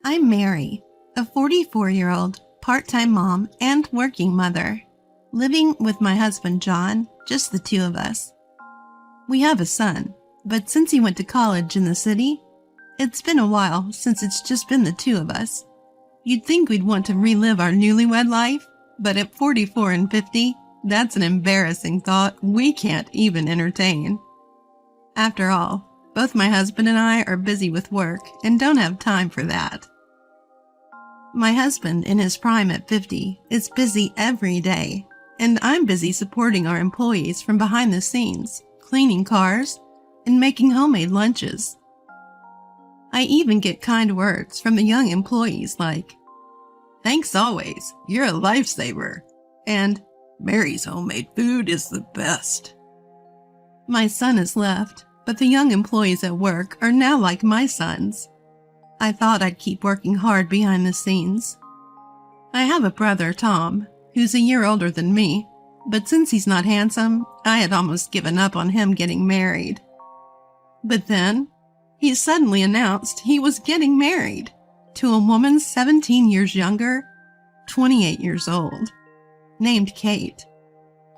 I'm Mary, a 44-year-old part-time mom and working mother, living with my husband John, just the two of us. We have a son, but since he went to college in the city, it's been a while since it's just been the two of us. You'd think we'd want to relive our newlywed life, but at 44 and 50, that's an embarrassing thought we can't even entertain. After all, both my husband and I are busy with work and don't have time for that. My husband, in his prime at 50, is busy every day, and I'm busy supporting our employees from behind the scenes, cleaning cars, and making homemade lunches. I even get kind words from the young employees like, "Thanks always, you're a lifesaver," and "Mary's homemade food is the best." My son has left, but the young employees at work are now like my sons. I thought I'd keep working hard behind the scenes. I have a brother, Tom, who's a year older than me, but since he's not handsome, I had almost given up on him getting married. But then, he suddenly announced he was getting married to a woman 17 years younger, 28 years old, named Kate.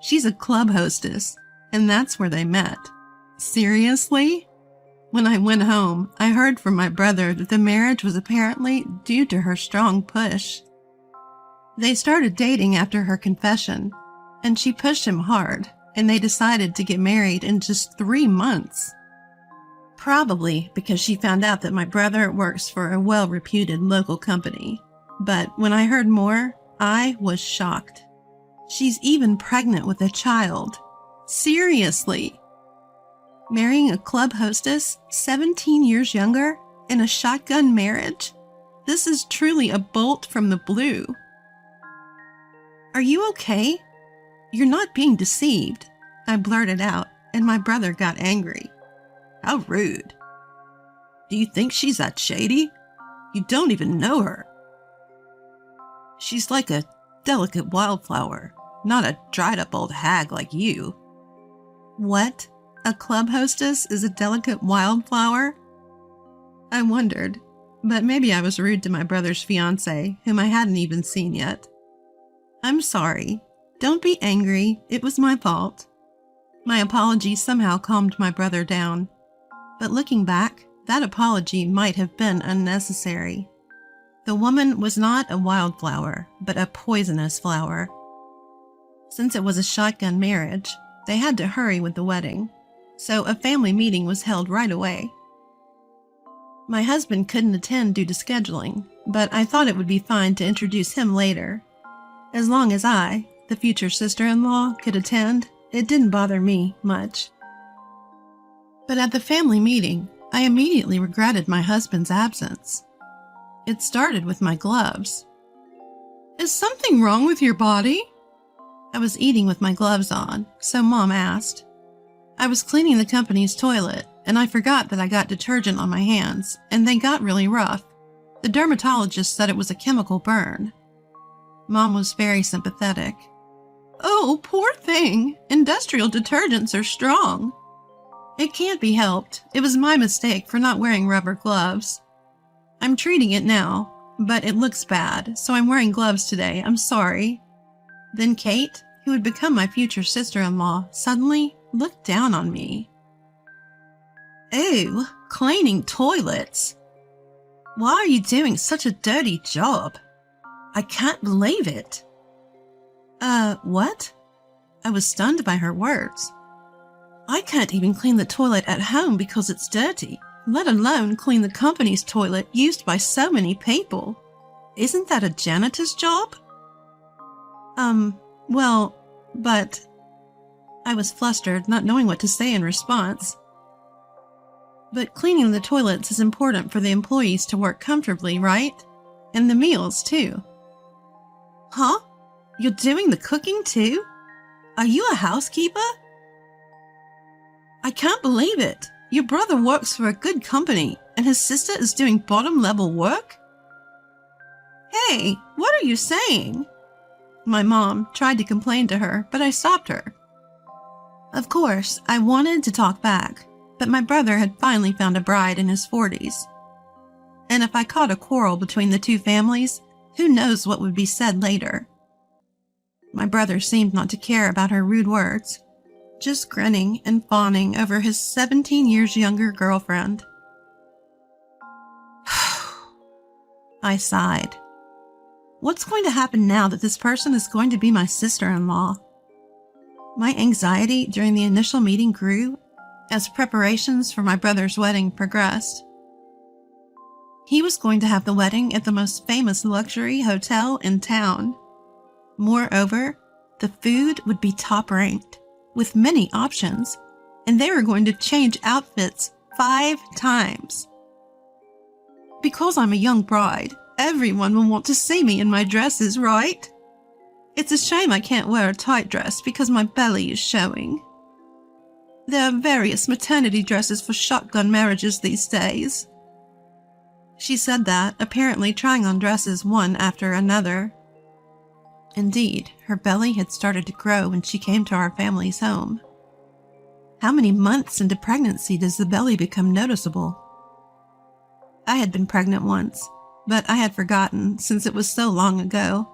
She's a club hostess, and that's where they met. Seriously? When I went home, I heard from my brother that the marriage was apparently due to her strong push. They started dating after her confession, and she pushed him hard, and they decided to get married in just 3 months. Probably because she found out that my brother works for a well-reputed local company. But when I heard more, I was shocked. She's even pregnant with a child. Seriously? Marrying a club hostess 17 years younger in a shotgun marriage? This is truly a bolt from the blue. "Are you okay? You're not being deceived," I blurted out, and my brother got angry. "How rude. Do you think she's that shady? You don't even know her. She's like a delicate wildflower, not a dried-up old hag like you." What? A club hostess is a delicate wildflower? I wondered, but maybe I was rude to my brother's fiancée, whom I hadn't even seen yet. "I'm sorry. Don't be angry. It was my fault." My apology somehow calmed my brother down. But looking back, that apology might have been unnecessary. The woman was not a wildflower, but a poisonous flower. Since it was a shotgun marriage, they had to hurry with the wedding, so a family meeting was held right away. My husband couldn't attend due to scheduling, but I thought it would be fine to introduce him later. As long as I, the future sister-in-law, could attend, it didn't bother me much. But at the family meeting, I immediately regretted my husband's absence. It started with my gloves. "Is something wrong with your body?" I was eating with my gloves on, so Mom asked. I was cleaning the company's toilet, and I forgot that I got detergent on my hands, and they got really rough. The dermatologist said it was a chemical burn. Mom was very sympathetic. "Oh, poor thing. Industrial detergents are strong." "It can't be helped. It was my mistake for not wearing rubber gloves. I'm treating it now, but it looks bad, so I'm wearing gloves today. I'm sorry." Then Kate, who would become my future sister-in-law, suddenly looked down on me. "Ew, cleaning toilets. Why are you doing such a dirty job? I can't believe it." What?" I was stunned by her words. "I can't even clean the toilet at home because it's dirty, let alone clean the company's toilet used by so many people. Isn't that a janitor's job?" Well, but..." I was flustered, not knowing what to say in response. "But cleaning the toilets is important for the employees to work comfortably, right? And the meals, too." "Huh? You're doing the cooking, too? Are you a housekeeper?" "I can't believe it. Your brother works for a good company, and his sister is doing bottom-level work?" "Hey, what are you saying?" My mom tried to complain to her, but I stopped her. Of course, I wanted to talk back, but my brother had finally found a bride in his 40s. and if I caught a quarrel between the two families, who knows what would be said later. My brother seemed not to care about her rude words, just grinning and fawning over his 17 years younger girlfriend. I sighed. What's going to happen now that this person is going to be my sister-in-law? My anxiety during the initial meeting grew as preparations for my brother's wedding progressed. He was going to have the wedding at the most famous luxury hotel in town. Moreover, the food would be top-ranked, with many options, and they were going to change outfits 5 times. Because I'm a young bride, everyone will want to see me in my dresses, right? It's a shame I can't wear a tight dress because my belly is showing. There are various maternity dresses for shotgun marriages these days. She said that, apparently trying on dresses one after another. Indeed, her belly had started to grow when she came to our family's home. How many months into pregnancy does the belly become noticeable? I had been pregnant once, but I had forgotten since it was so long ago.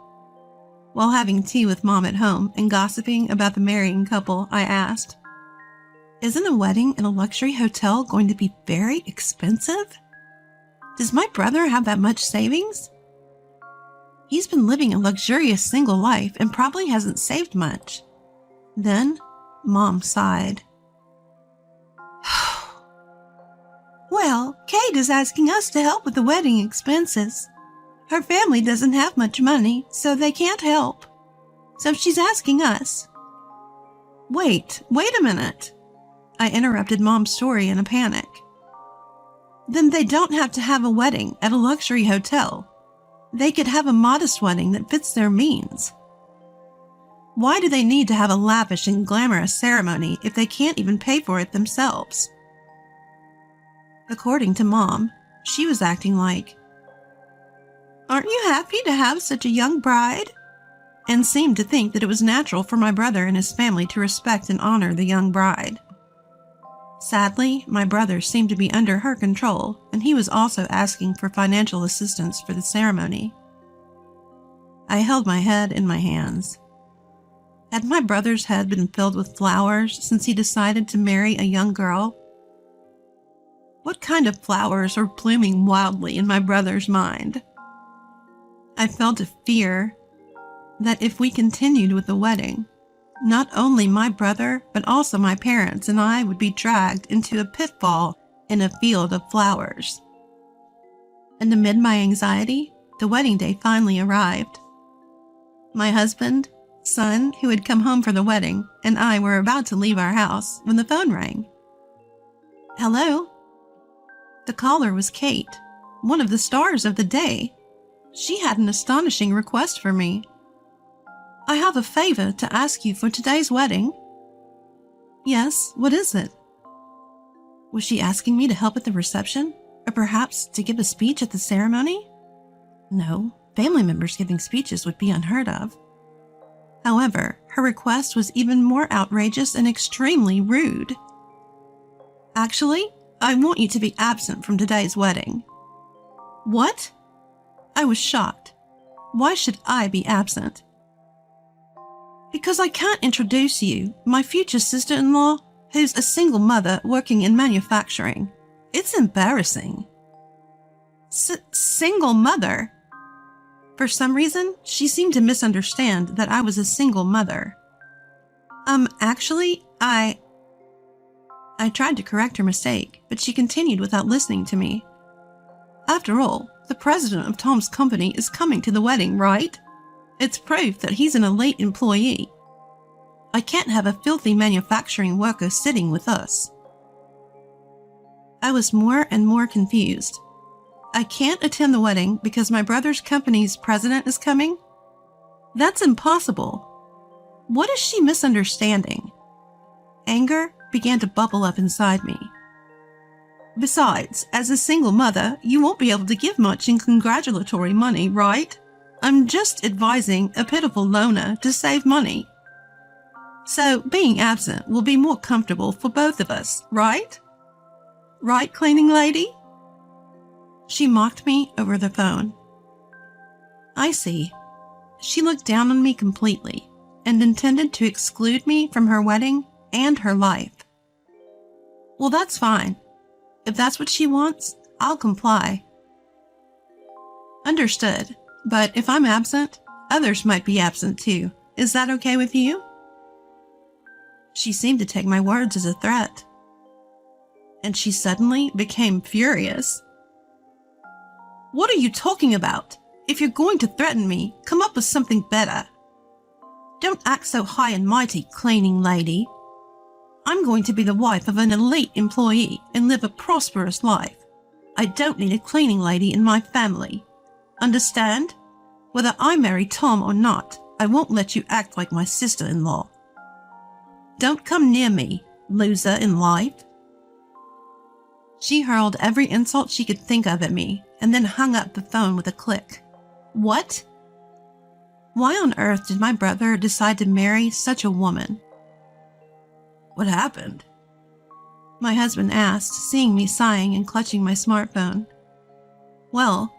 While having tea with Mom at home and gossiping about the marrying couple, I asked, "Isn't a wedding in a luxury hotel going to be very expensive? Does my brother have that much savings? He's been living a luxurious single life and probably hasn't saved much." Then, Mom sighed. "Well, Kate is asking us to help with the wedding expenses. Her family doesn't have much money, so they can't help. So she's asking us." Wait a minute. I interrupted Mom's story in a panic. Then they don't have to have a wedding at a luxury hotel. They could have a modest wedding that fits their means. Why do they need to have a lavish and glamorous ceremony if they can't even pay for it themselves? According to Mom, she was acting like, "Aren't you happy to have such a young bride?" and seemed to think that it was natural for my brother and his family to respect and honor the young bride. Sadly, my brother seemed to be under her control, and he was also asking for financial assistance for the ceremony. I held my head in my hands. Had my brother's head been filled with flowers since he decided to marry a young girl? What kind of flowers were blooming wildly in my brother's mind? I felt a fear that if we continued with the wedding, not only my brother, but also my parents and I would be dragged into a pitfall in a field of flowers. And amid my anxiety, the wedding day finally arrived. My husband, son, who had come home for the wedding, and I were about to leave our house when the phone rang. "Hello?" The caller was Kate, one of the stars of the day. She had an astonishing request for me. "I have a favor to ask you for today's wedding." "Yes, what is it?" Was she asking me to help at the reception, or perhaps to give a speech at the ceremony? No, family members giving speeches would be unheard of. However, her request was even more outrageous and extremely rude. "Actually, I want you to be absent from today's wedding." "What?" I was shocked. Why should I be absent? "Because I can't introduce you, my future sister-in-law, who's a single mother working in manufacturing. It's embarrassing." Single mother? For some reason, she seemed to misunderstand that I was a single mother. Actually, I tried to correct her mistake, but she continued without listening to me. "After all, the president of Tom's company is coming to the wedding, right? It's proof that he's an elite employee. I can't have a filthy manufacturing worker sitting with us." I was more and more confused. I can't attend the wedding because my brother's company's president is coming? That's impossible. What is she misunderstanding? Anger began to bubble up inside me. "Besides, as a single mother, you won't be able to give much in congratulatory money, right? I'm just advising a pitiful loner to save money. So being absent will be more comfortable for both of us, right? Right, cleaning lady?" She mocked me over the phone. I see. She looked down on me completely and intended to exclude me from her wedding and her life. Well, that's fine. If that's what she wants, I'll comply. Understood, but if I'm absent, others might be absent too. Is that okay with you? She seemed to take my words as a threat. And she suddenly became furious. What are you talking about? If you're going to threaten me, come up with something better. Don't act so high and mighty, cleaning lady. I'm going to be the wife of an elite employee and live a prosperous life. I don't need a cleaning lady in my family. Understand? Whether I marry Tom or not, I won't let you act like my sister-in-law. Don't come near me, loser in life. She hurled every insult she could think of at me and then hung up the phone with a click. What? Why on earth did my brother decide to marry such a woman? What happened? My husband asked, seeing me sighing and clutching my smartphone. Well,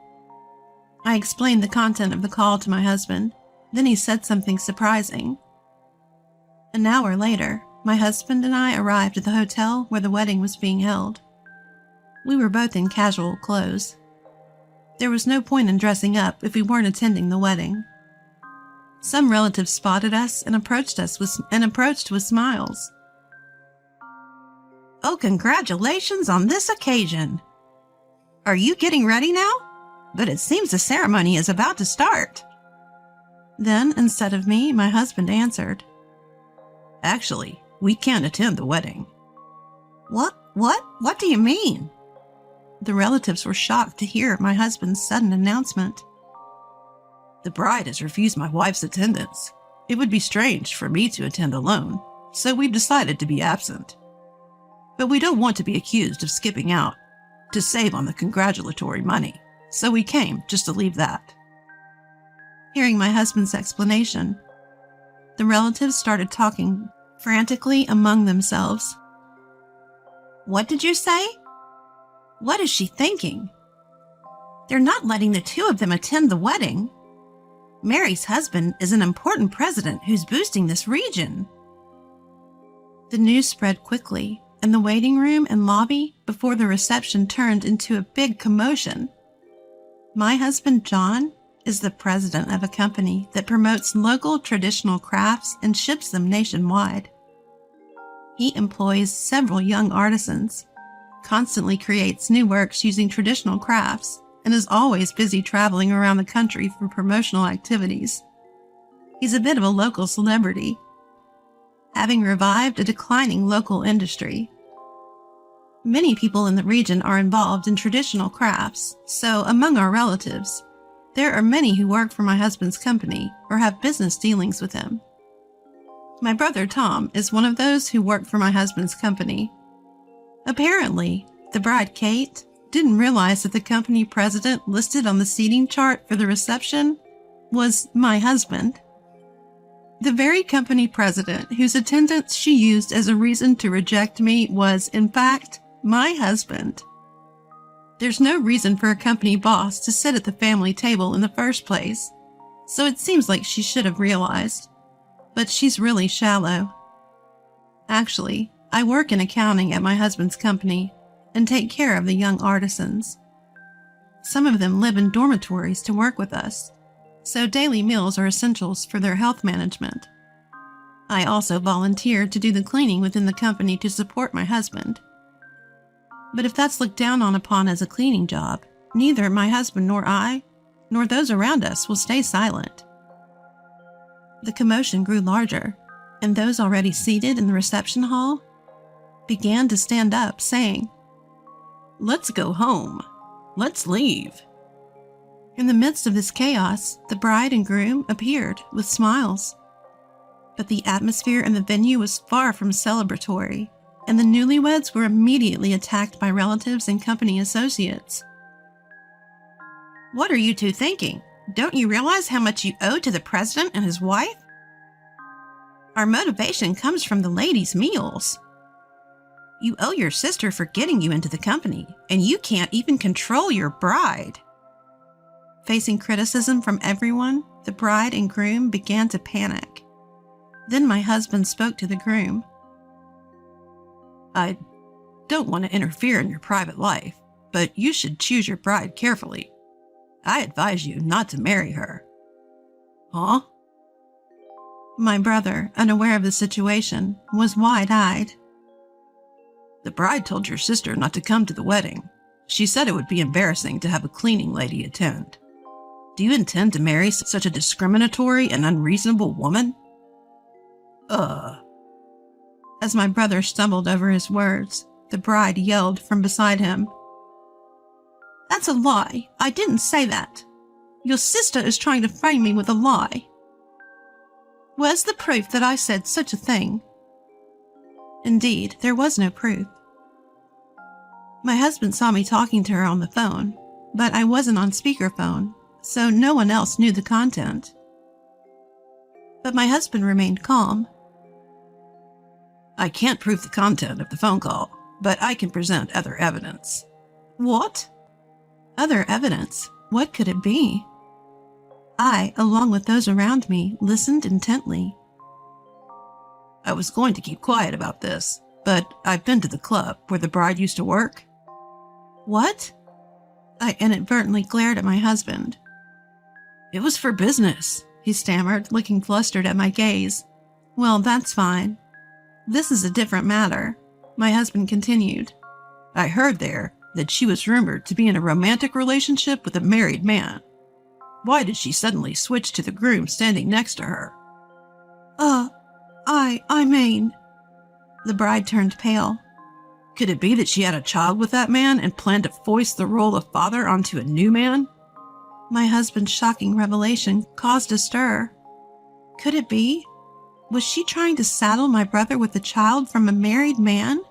I explained the content of the call to my husband. Then he said something surprising. An hour later, my husband and I arrived at the hotel where the wedding was being held. We were both in casual clothes. There was no point in dressing up if we weren't attending the wedding. Some relatives spotted us and approached with smiles. Oh, congratulations on this occasion. Are you getting ready now? But it seems the ceremony is about to start. Then, instead of me, my husband answered. Actually, we can't attend the wedding. What? What do you mean? The relatives were shocked to hear my husband's sudden announcement. The bride has refused my wife's attendance. It would be strange for me to attend alone, so we've decided to be absent. But we don't want to be accused of skipping out to save on the congratulatory money, so we came just to leave that. Hearing my husband's explanation, the relatives started talking frantically among themselves. What did you say? What is she thinking? They're not letting the two of them attend the wedding. Mary's husband is an important president who's boosting this region. The news spread quickly, and the waiting room and lobby before the reception turned into a big commotion. My husband, John, is the president of a company that promotes local traditional crafts and ships them nationwide. He employs several young artisans, constantly creates new works using traditional crafts, and is always busy traveling around the country for promotional activities. He's a bit of a local celebrity, having revived a declining local industry. Many people in the region are involved in traditional crafts, so among our relatives, there are many who work for my husband's company or have business dealings with him. My brother Tom is one of those who work for my husband's company. Apparently, the bride Kate didn't realize that the company president listed on the seating chart for the reception was my husband. The very company president whose attendance she used as a reason to reject me was, in fact, my husband. There's no reason for a company boss to sit at the family table in the first place, so it seems like she should have realized. But she's really shallow. Actually, I work in accounting at my husband's company and take care of the young artisans. Some of them live in dormitories to work with us, so daily meals are essentials for their health management. I also volunteer to do the cleaning within the company to support my husband. But if that's looked down upon as a cleaning job, neither my husband nor I, nor those around us will stay silent. The commotion grew larger, and those already seated in the reception hall began to stand up, saying, "Let's go home. Let's leave." In the midst of this chaos, the bride and groom appeared with smiles. But the atmosphere in the venue was far from celebratory, and the newlyweds were immediately attacked by relatives and company associates. "What are you two thinking? Don't you realize how much you owe to the president and his wife? Our motivation comes from the ladies' meals. You owe your sister for getting you into the company, and you can't even control your bride." Facing criticism from everyone, the bride and groom began to panic. Then my husband spoke to the groom. "I don't want to interfere in your private life, but you should choose your bride carefully. I advise you not to marry her." "Huh?" My brother, unaware of the situation, was wide-eyed. "The bride told your sister not to come to the wedding. She said it would be embarrassing to have a cleaning lady attend. Do you intend to marry such a discriminatory and unreasonable woman?" As my brother stumbled over his words, the bride yelled from beside him, "That's a lie. I didn't say that. Your sister is trying to frame me with a lie. Where's the proof that I said such a thing?" Indeed, there was no proof. My husband saw me talking to her on the phone, but I wasn't on speakerphone, so no one else knew the content. But my husband remained calm. "I can't prove the content of the phone call, but I can present other evidence." "What?" Other evidence? What could it be? I, along with those around me, listened intently. "I was going to keep quiet about this, but I've been to the club where the bride used to work." "What?" I inadvertently glared at my husband. "It was for business," he stammered, looking flustered at my gaze. "Well, that's fine. This is a different matter," my husband continued. "I heard there that she was rumored to be in a romantic relationship with a married man. Why did she suddenly switch to the groom standing next to her?" I mean..." The bride turned pale. "Could it be that she had a child with that man and planned to foist the role of father onto a new man?" My husband's shocking revelation caused a stir. Could it be? Was she trying to saddle my brother with a child from a married man?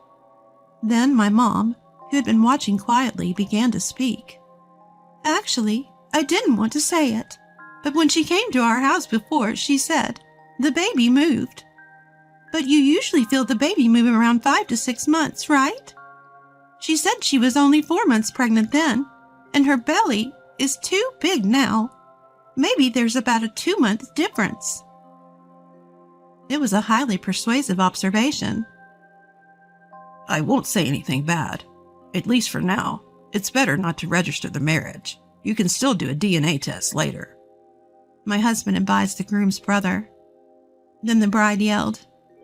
Then my mom, who had been watching quietly, began to speak. "Actually, I didn't want to say it, but when she came to our house before, she said, 'The baby moved.' But you usually feel the baby move around 5 to 6 months, right? She said she was only 4 months pregnant then, and her belly is too big now. Maybe there's about a 2-month difference." It was a highly persuasive observation. "I won't say anything bad, at least for now. It's better not to register the marriage. You can still do a DNA test later." My husband advised the groom's brother. Then the bride yelled,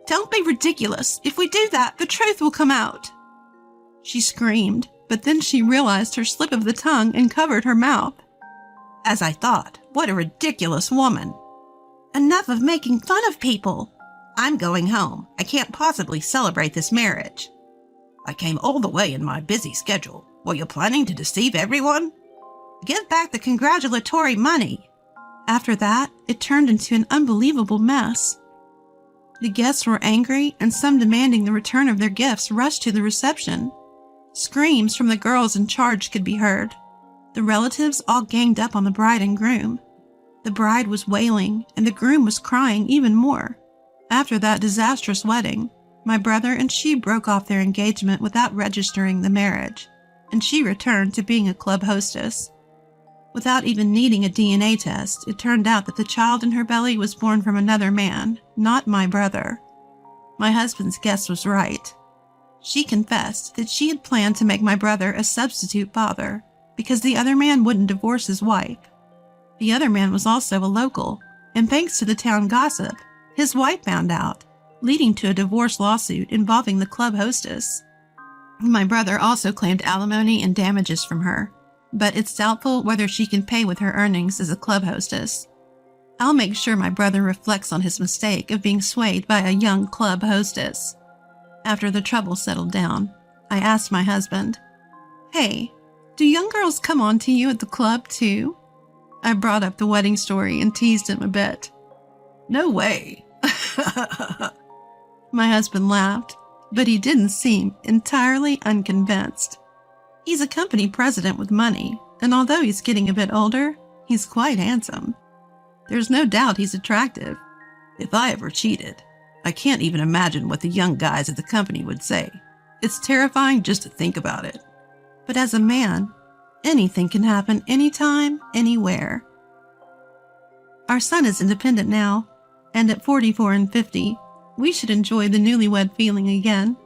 "Don't be ridiculous. If we do that, the truth will come out." She screamed, but then she realized her slip of the tongue and covered her mouth. "As I thought, what a ridiculous woman." "Enough of making fun of people." "I'm going home. I can't possibly celebrate this marriage. I came all the way in my busy schedule. Were you planning to deceive everyone?" "Give back the congratulatory money." After that, it turned into an unbelievable mess. The guests were angry, and some demanding the return of their gifts rushed to the reception. Screams from the girls in charge could be heard. The relatives all ganged up on the bride and groom. The bride was wailing, and the groom was crying even more. After that disastrous wedding, my brother and she broke off their engagement without registering the marriage, and she returned to being a club hostess. Without even needing a DNA test, it turned out that the child in her belly was born from another man, not my brother. My husband's guess was right. She confessed that she had planned to make my brother a substitute father because the other man wouldn't divorce his wife. The other man was also a local, and thanks to the town gossip, his wife found out, leading to a divorce lawsuit involving the club hostess. My brother also claimed alimony and damages from her, but it's doubtful whether she can pay with her earnings as a club hostess. I'll make sure my brother reflects on his mistake of being swayed by a young club hostess. After the trouble settled down, I asked my husband, "Hey, do young girls come on to you at the club too?" I brought up the wedding story and teased him a bit. "No way." My husband laughed, but he didn't seem entirely unconvinced. He's a company president with money, and although he's getting a bit older, he's quite handsome. There's no doubt he's attractive. If I ever cheated, I can't even imagine what the young guys at the company would say. It's terrifying just to think about it. But as a man, anything can happen anytime, anywhere. Our son is independent now, and at 44 and 50, we should enjoy the newlywed feeling again.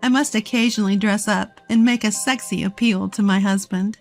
I must occasionally dress up and make a sexy appeal to my husband.